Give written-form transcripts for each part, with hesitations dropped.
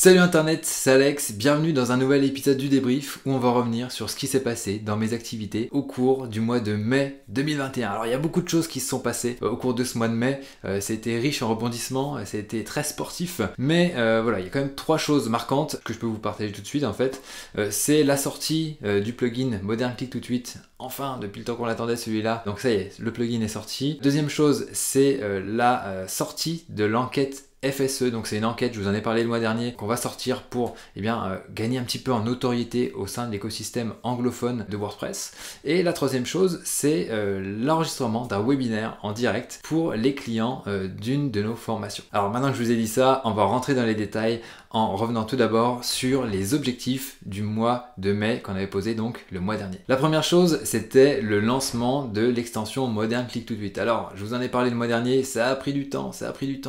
Salut internet, c'est Alex, bienvenue dans un nouvel épisode du débrief où on va revenir sur ce qui s'est passé dans mes activités au cours du mois de mai 2021. Alors il y a beaucoup de choses qui se sont passées au cours de ce mois de mai, c'était riche en rebondissements, c'était très sportif, mais voilà, il y a quand même trois choses marquantes que je peux vous partager tout de suite en fait. C'est la sortie du plugin Modern Click to Tweet, enfin depuis le temps qu'on l'attendait celui-là, donc ça y est, le plugin est sorti. Deuxième chose, c'est la sortie de l'enquête FSE, donc c'est une enquête, je vous en ai parlé le mois dernier, qu'on va sortir pour gagner un petit peu en notoriété au sein de l'écosystème anglophone de WordPress. Et la troisième chose, c'est l'enregistrement d'un webinaire en direct pour les clients d'une de nos formations. Alors maintenant que je vous ai dit ça, on va rentrer dans les détails en revenant tout d'abord sur les objectifs du mois de mai qu'on avait posé donc le mois dernier. La première chose, c'était le lancement de l'extension Modern Click to Tweet. Alors, je vous en ai parlé le mois dernier, ça a pris du temps,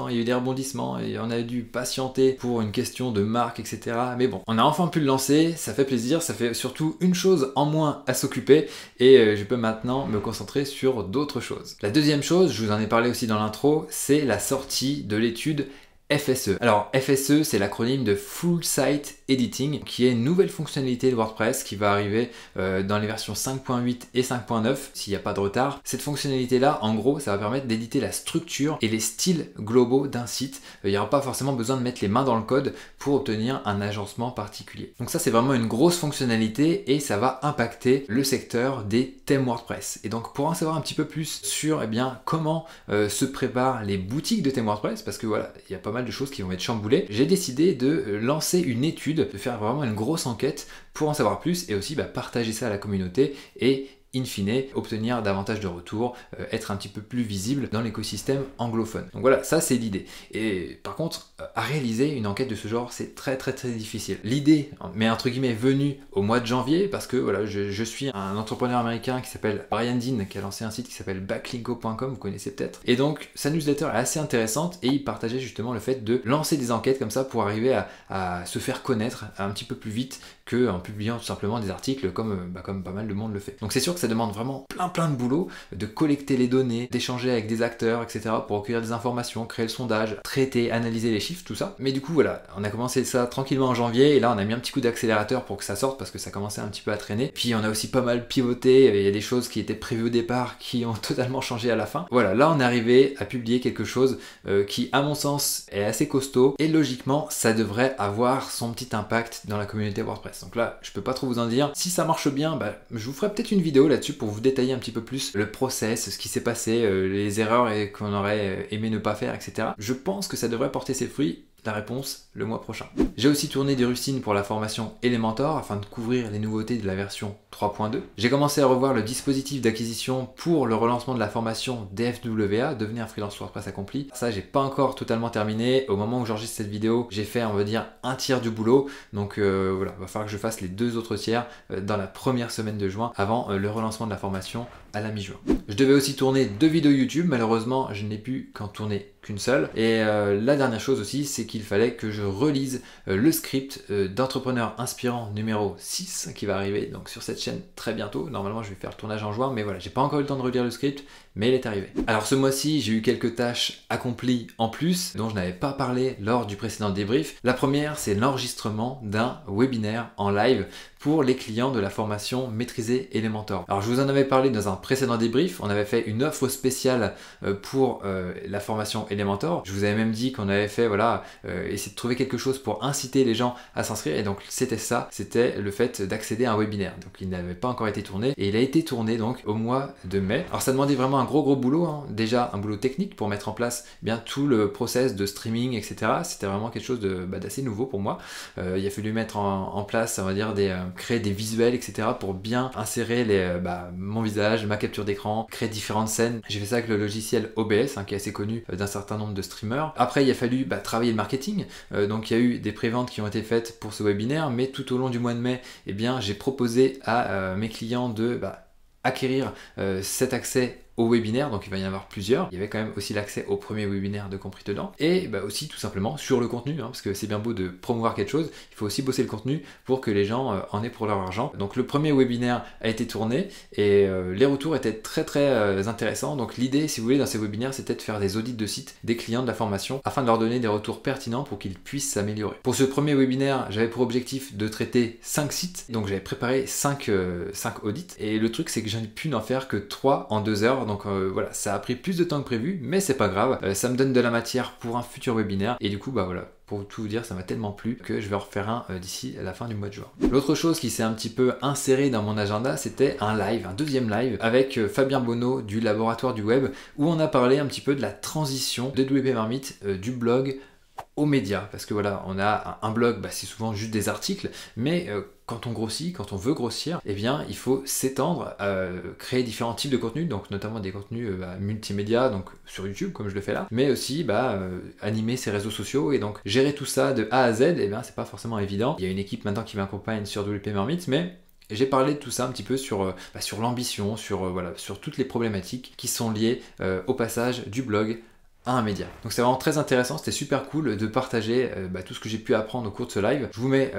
il y a eu des rebondissements et on a dû patienter pour une question de marque, etc. Mais bon, on a enfin pu le lancer, ça fait plaisir, ça fait surtout une chose en moins à s'occuper et je peux maintenant me concentrer sur d'autres choses. La deuxième chose, je vous en ai parlé aussi dans l'intro, c'est la sortie de l'étude FSE. Alors FSE, c'est l'acronyme de Full Site Editing, qui est une nouvelle fonctionnalité de WordPress qui va arriver dans les versions 5.8 et 5.9 s'il n'y a pas de retard. Cette fonctionnalité là, en gros, ça va permettre d'éditer la structure et les styles globaux d'un site. Il n'y aura pas forcément besoin de mettre les mains dans le code pour obtenir un agencement particulier. Donc ça, c'est vraiment une grosse fonctionnalité et ça va impacter le secteur des thèmes WordPress. Et donc pour en savoir un petit peu plus sur comment se préparent les boutiques de thèmes WordPress, parce que voilà, il y a pas mal de choses qui vont être chamboulées, j'ai décidé de lancer une étude, de faire vraiment une grosse enquête pour en savoir plus et aussi partager ça à la communauté et in fine, obtenir davantage de retours, être un petit peu plus visible dans l'écosystème anglophone. Donc voilà, ça c'est l'idée. Et par contre, à réaliser une enquête de ce genre, c'est très difficile. L'idée, mais entre guillemets, venue au mois de janvier, parce que voilà, je suis un entrepreneur américain qui s'appelle Brian Dean, qui a lancé un site qui s'appelle backlinko.com, vous connaissez peut-être. Et donc, sa newsletter est assez intéressante et il partageait justement le fait de lancer des enquêtes comme ça pour arriver à se faire connaître un petit peu plus vite qu'en publiant tout simplement des articles comme pas mal de monde le fait. Donc c'est sûr que ça demande vraiment plein de boulot, de collecter les données, d'échanger avec des acteurs, etc. pour recueillir des informations, créer le sondage, traiter, analyser les chiffres, tout ça. Mais du coup voilà, on a commencé ça tranquillement en janvier et là on a mis un petit coup d'accélérateur pour que ça sorte parce que ça commençait un petit peu à traîner. Puis on a aussi pas mal pivoté, il y a des choses qui étaient prévues au départ qui ont totalement changé à la fin. Voilà, là on est arrivé à publier quelque chose qui à mon sens est assez costaud et logiquement ça devrait avoir son petit impact dans la communauté WordPress. Donc là je peux pas trop vous en dire. Si ça marche bien, je vous ferai peut-être une vidéo là-dessus pour vous détailler un petit peu plus le process, ce qui s'est passé, les erreurs qu'on aurait aimé ne pas faire, etc. Je pense que ça devrait porter ses fruits. La réponse le mois prochain. J'ai aussi tourné des rustines pour la formation Elementor afin de couvrir les nouveautés de la version 3.2. J'ai commencé à revoir le dispositif d'acquisition pour le relancement de la formation DFWA, devenir freelance WordPress accompli. Ça, j'ai pas encore totalement terminé. Au moment où j'enregistre cette vidéo, j'ai fait, on va dire, un tiers du boulot. Donc voilà, va falloir que je fasse les deux autres tiers dans la première semaine de juin avant le relancement de la formation à la mi-juin. Je devais aussi tourner 2 vidéos YouTube. Malheureusement, je n'ai pu qu'en tourner qu'une seule. Et la dernière chose aussi, c'est qu'il fallait que je relise le script d'entrepreneur inspirant numéro 6 qui va arriver donc sur cette chaîne très bientôt. Normalement, je vais faire le tournage en juin, mais voilà, j'ai pas encore eu le temps de relire le script, mais il est arrivé. Alors ce mois-ci, j'ai eu quelques tâches accomplies en plus dont je n'avais pas parlé lors du précédent débrief. La première, c'est l'enregistrement d'un webinaire en live pour les clients de la formation Maîtriser Elementor. Alors je vous en avais parlé dans un précédent débrief, on avait fait une offre spéciale pour la formation Elementor. Je vous avais même dit qu'on avait fait, essayer de trouver quelque chose pour inciter les gens à s'inscrire et donc c'était ça, c'était le fait d'accéder à un webinaire. Donc il n'avait pas encore été tourné et il a été tourné donc au mois de mai. Alors ça demandait vraiment un gros boulot, hein. Déjà un boulot technique pour mettre en place bien tout le process de streaming, etc. C'était vraiment quelque chose d'assez nouveau pour moi. Il a fallu mettre en place, on va dire, créer des visuels, etc. pour bien insérer mon visage, ma capture d'écran, créer différentes scènes. J'ai fait ça avec le logiciel OBS, qui est assez connu d'un certain nombre de streamers. Après, il a fallu travailler le marketing. Donc, il y a eu des préventes qui ont été faites pour ce webinaire, mais tout au long du mois de mai, j'ai proposé à mes clients de acquérir cet accès au webinaire, donc il va y en avoir plusieurs. Il y avait quand même aussi l'accès au premier webinaire de Compris dedans, et bah aussi tout simplement sur le contenu, parce que c'est bien beau de promouvoir quelque chose, il faut aussi bosser le contenu pour que les gens en aient pour leur argent. Donc le premier webinaire a été tourné, et les retours étaient très intéressants. Donc l'idée, si vous voulez, dans ces webinaires, c'était de faire des audits de sites des clients de la formation, afin de leur donner des retours pertinents pour qu'ils puissent s'améliorer. Pour ce premier webinaire, j'avais pour objectif de traiter 5 sites, donc j'avais préparé 5 audits, et le truc c'est que j'en ai pu n'en faire que 3 en 2 heures, donc voilà, ça a pris plus de temps que prévu, mais c'est pas grave, ça me donne de la matière pour un futur webinaire, et du coup bah voilà, pour tout vous dire, ça m'a tellement plu que je vais en refaire un d'ici la fin du mois de juin. L'autre chose qui s'est un petit peu insérée dans mon agenda, c'était un live, un deuxième live avec Fabien Bonneau du Laboratoire du Web, où on a parlé un petit peu de la transition de WP Marmite du blog aux médias, parce que voilà, on a un blog, bah, c'est souvent juste des articles, mais quand on grossit, quand on veut grossir, eh bien il faut s'étendre, créer différents types de contenus, donc notamment des contenus multimédia, donc sur YouTube comme je le fais là, mais aussi animer ses réseaux sociaux, et donc gérer tout ça de A à Z, eh bien c'est pas forcément évident. Il y a une équipe maintenant qui m'accompagne sur WP Marmite, mais j'ai parlé de tout ça un petit peu sur l'ambition, sur toutes les problématiques qui sont liées au passage du blog à un média. Donc c'est vraiment très intéressant, c'était super cool de partager tout ce que j'ai pu apprendre au cours de ce live. Je vous mets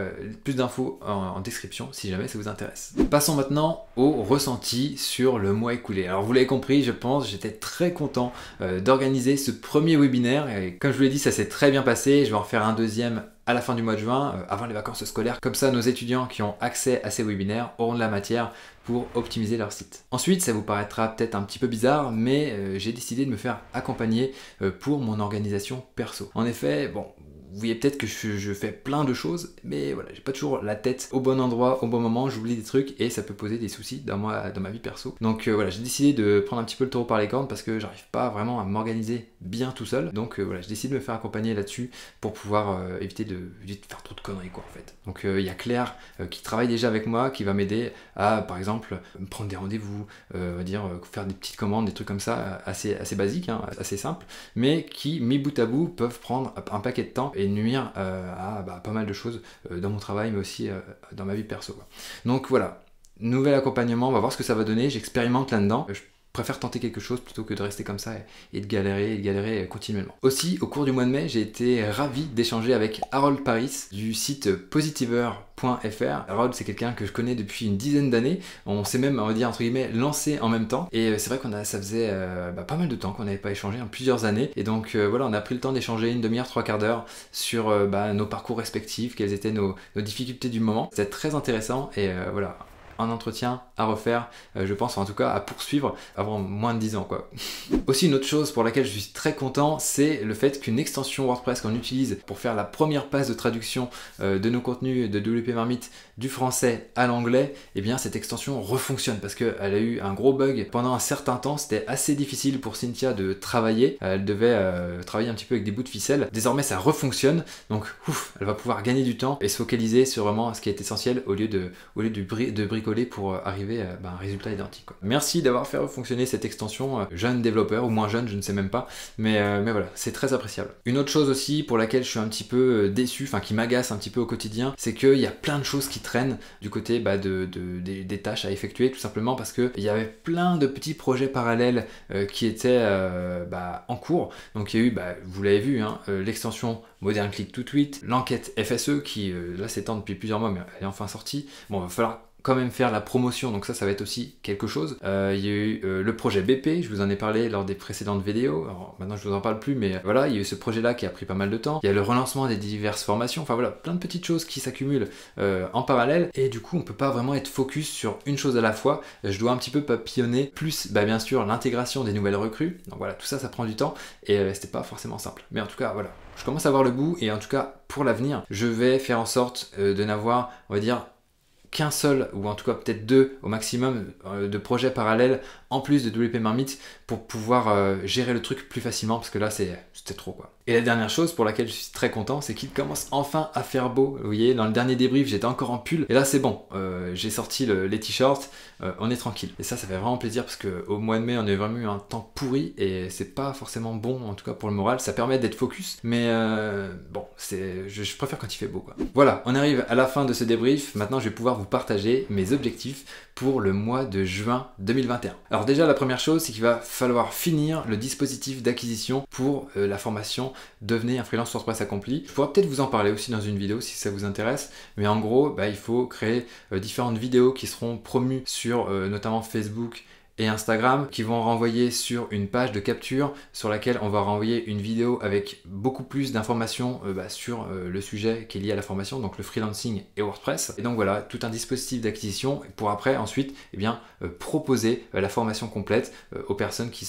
plus d'infos en description si jamais ça vous intéresse. Passons maintenant au ressenti sur le mois écoulé. Alors vous l'avez compris, je pense, j'étais très content d'organiser ce premier webinaire, et comme je vous l'ai dit, ça s'est très bien passé. Je vais en faire un deuxième à la fin du mois de juin, avant les vacances scolaires. Comme ça, nos étudiants qui ont accès à ces webinaires auront de la matière pour optimiser leur site. Ensuite, ça vous paraîtra peut-être un petit peu bizarre, mais j'ai décidé de me faire accompagner pour mon organisation perso. En effet, bon, vous voyez peut-être que je fais plein de choses, mais voilà, j'ai pas toujours la tête au bon endroit, au bon moment, j'oublie des trucs, et ça peut poser des soucis dans ma vie perso. Donc voilà, j'ai décidé de prendre un petit peu le taureau par les cornes, parce que j'arrive pas vraiment à m'organiser bien tout seul. Donc voilà, j'ai décidé de me faire accompagner là-dessus pour pouvoir éviter de faire trop de conneries quoi en fait. Donc il y a Claire qui travaille déjà avec moi, qui va m'aider à, par exemple, prendre des rendez-vous, faire des petites commandes, des trucs comme ça, assez basiques, assez simples, mais qui, mis bout à bout, peuvent prendre un paquet de temps et nuire à pas mal de choses dans mon travail, mais aussi dans ma vie perso, quoi. Donc voilà, nouvel accompagnement, on va voir ce que ça va donner, j'expérimente là-dedans. Je préfère tenter quelque chose plutôt que de rester comme ça et de galérer continuellement. Aussi, au cours du mois de mai, j'ai été ravi d'échanger avec Harold Paris du site positiver.fr. Harold, c'est quelqu'un que je connais depuis une dizaine d'années. On s'est même, on va dire entre guillemets, lancé en même temps. Et c'est vrai ça faisait pas mal de temps qu'on n'avait pas échangé, plusieurs années. Et donc voilà, on a pris le temps d'échanger une demi-heure, 3/4 d'heure sur nos parcours respectifs, quelles étaient nos difficultés du moment. C'était très intéressant, et voilà, un entretien à refaire, je pense, en tout cas à poursuivre avant moins de 10 ans quoi. Aussi, une autre chose pour laquelle je suis très content, c'est le fait qu'une extension WordPress qu'on utilise pour faire la première passe de traduction de nos contenus de WP Marmite du français à l'anglais, et bien cette extension refonctionne, parce qu'elle a eu un gros bug pendant un certain temps. C'était assez difficile pour Cynthia de travailler, elle devait travailler un petit peu avec des bouts de ficelle. Désormais ça refonctionne, donc elle va pouvoir gagner du temps et se focaliser sur vraiment ce qui est essentiel, au lieu de bricoler pour arriver à un résultat identique, quoi. Merci d'avoir fait fonctionner cette extension, jeune développeur ou moins jeune, je ne sais même pas, mais voilà, c'est très appréciable. Une autre chose aussi pour laquelle je suis un petit peu déçu, qui m'agace un petit peu au quotidien, c'est qu'il y a plein de choses qui traînent du côté des tâches à effectuer, tout simplement parce qu'il y avait plein de petits projets parallèles qui étaient en cours. Donc il y a eu, vous l'avez vu, l'extension Modern Click to Tweet, l'enquête FSE qui là s'étend depuis plusieurs mois, mais elle est enfin sortie. Bon, il va falloir quand même faire la promotion, donc ça va être aussi quelque chose. Il y a eu le projet BP, je vous en ai parlé lors des précédentes vidéos. Alors, maintenant je vous en parle plus, mais voilà, il y a eu ce projet là qui a pris pas mal de temps. Il y a le relancement des diverses formations, enfin voilà, plein de petites choses qui s'accumulent en parallèle, et du coup on peut pas vraiment être focus sur une chose à la fois. Je dois un petit peu papillonner, plus bien sûr l'intégration des nouvelles recrues, donc voilà, tout ça prend du temps, et c'était pas forcément simple. Mais en tout cas voilà, je commence à voir le bout, et en tout cas pour l'avenir, je vais faire en sorte de n'avoir, on va dire, qu'un seul, ou en tout cas peut-être 2 au maximum de projets parallèles en plus de WP Marmite, pour pouvoir gérer le truc plus facilement, parce que là c'était trop quoi. Et la dernière chose pour laquelle je suis très content, c'est qu'il commence enfin à faire beau. Vous voyez, dans le dernier débrief j'étais encore en pull, et là c'est bon, j'ai sorti les t-shirts, on est tranquille. Et ça fait vraiment plaisir, parce qu'au mois de mai on a vraiment eu un temps pourri, et c'est pas forcément bon, en tout cas pour le moral. Ça permet d'être focus, mais bon, je préfère quand il fait beau quoi. Voilà, on arrive à la fin de ce débrief. Maintenant je vais pouvoir vous partager mes objectifs pour le mois de juin 2021. Alors Alors déjà, la première chose, c'est qu'il va falloir finir le dispositif d'acquisition pour la formation Devenez un freelance WordPress accompli. Je pourrais peut-être vous en parler aussi dans une vidéo si ça vous intéresse, mais en gros, il faut créer différentes vidéos qui seront promues sur notamment Facebook et Instagram, qui vont renvoyer sur une page de capture sur laquelle on va renvoyer une vidéo avec beaucoup plus d'informations sur le sujet qui est lié à la formation, donc le freelancing et WordPress. Et donc voilà, tout un dispositif d'acquisition pour après ensuite proposer la formation complète aux personnes qui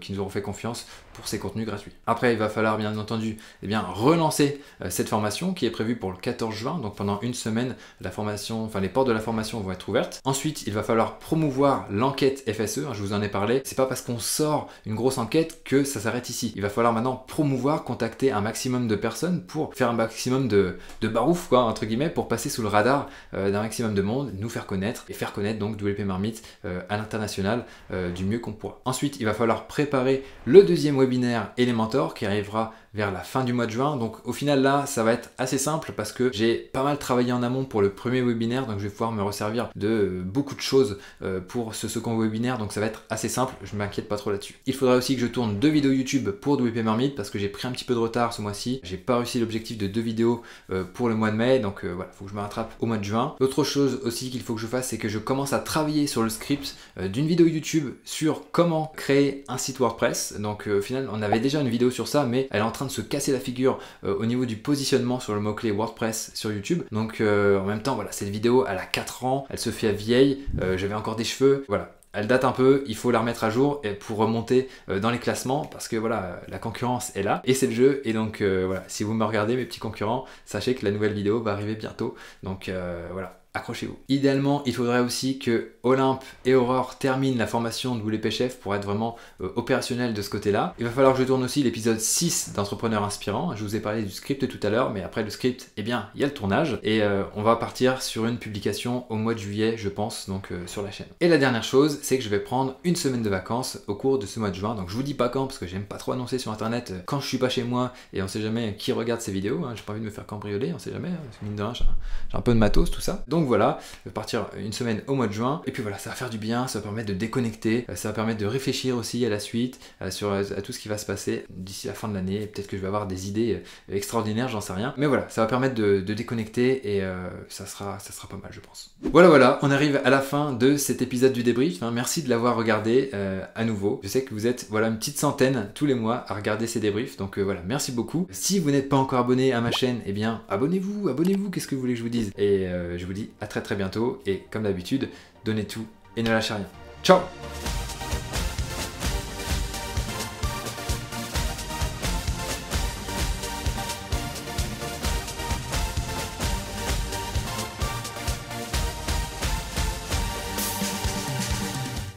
nous auront fait confiance pour ces contenus gratuits. Après, il va falloir bien entendu relancer cette formation qui est prévue pour le 14 juin, donc pendant une semaine, les portes de la formation vont être ouvertes. Ensuite, il va falloir promouvoir l'enquête FSE, je vous en ai parlé. C'est pas parce qu'on sort une grosse enquête que ça s'arrête ici. Il va falloir maintenant promouvoir, contacter un maximum de personnes pour faire un maximum de barouf, entre guillemets, pour passer sous le radar d'un maximum de monde, nous faire connaître et faire connaître donc WP Marmite à l'international du mieux qu'on pourra. Ensuite, il va falloir préparer le deuxième webinaire Elementor qui arrivera vers la fin du mois de juin. Donc au final là, ça va être assez simple parce que j'ai pas mal travaillé en amont pour le premier webinaire, donc je vais pouvoir me resservir de beaucoup de choses pour ce second webinaire, donc ça va être assez simple, je m'inquiète pas trop là-dessus. Il faudra aussi que je tourne 2 vidéos YouTube pour WP Marmite parce que j'ai pris un petit peu de retard ce mois-ci, j'ai pas réussi l'objectif de 2 vidéos pour le mois de mai, donc voilà, faut que je me rattrape au mois de juin. L'autre chose aussi qu'il faut que je fasse, c'est que je commence à travailler sur le script d'une vidéo YouTube sur comment créer un site WordPress. Donc au final, on avait déjà une vidéo sur ça, mais elle est en train de se casser la figure au niveau du positionnement sur le mot-clé WordPress sur YouTube. Donc en même temps, voilà, cette vidéo, elle a 4 ans, elle se fait vieille, j'avais encore des cheveux, voilà. Elle date un peu, il faut la remettre à jour pour remonter dans les classements parce que voilà, la concurrence est là et c'est le jeu. Et donc voilà, si vous me regardez mes petits concurrents, sachez que la nouvelle vidéo va arriver bientôt. Donc voilà. Accrochez-vous. Idéalement, il faudrait aussi que Olympe et Aurore terminent la formation de WP Chef pour être vraiment opérationnel de ce côté-là. Il va falloir que je tourne aussi l'épisode 6 d'Entrepreneur Inspirant. Je vous ai parlé du script tout à l'heure, mais après le script, il y a le tournage. Et on va partir sur une publication au mois de juillet, je pense, donc sur la chaîne. Et la dernière chose, c'est que je vais prendre une semaine de vacances au cours de ce mois de juin. Donc je vous dis pas quand, parce que j'aime pas trop annoncer sur internet quand je suis pas chez moi et on sait jamais qui regarde ces vidéos. J'ai pas envie de me faire cambrioler, on sait jamais. Mine de rien, j'ai un peu de matos, tout ça. Donc voilà, je vais partir une semaine au mois de juin, et puis voilà, ça va faire du bien, ça va permettre de déconnecter, ça va permettre de réfléchir aussi à la suite, à tout ce qui va se passer d'ici la fin de l'année. Peut-être que je vais avoir des idées extraordinaires, j'en sais rien, mais voilà, ça va permettre de déconnecter et ça sera pas mal, je pense. Voilà, on arrive à la fin de cet épisode du débrief, merci de l'avoir regardé à nouveau. Je sais que vous êtes une petite centaine tous les mois à regarder ces débriefs, donc voilà, merci beaucoup. Si vous n'êtes pas encore abonné à ma chaîne, eh bien abonnez-vous, qu'est-ce que vous voulez que je vous dise? Et je vous dis à très bientôt, et comme d'habitude, donnez tout et ne lâchez rien. Ciao!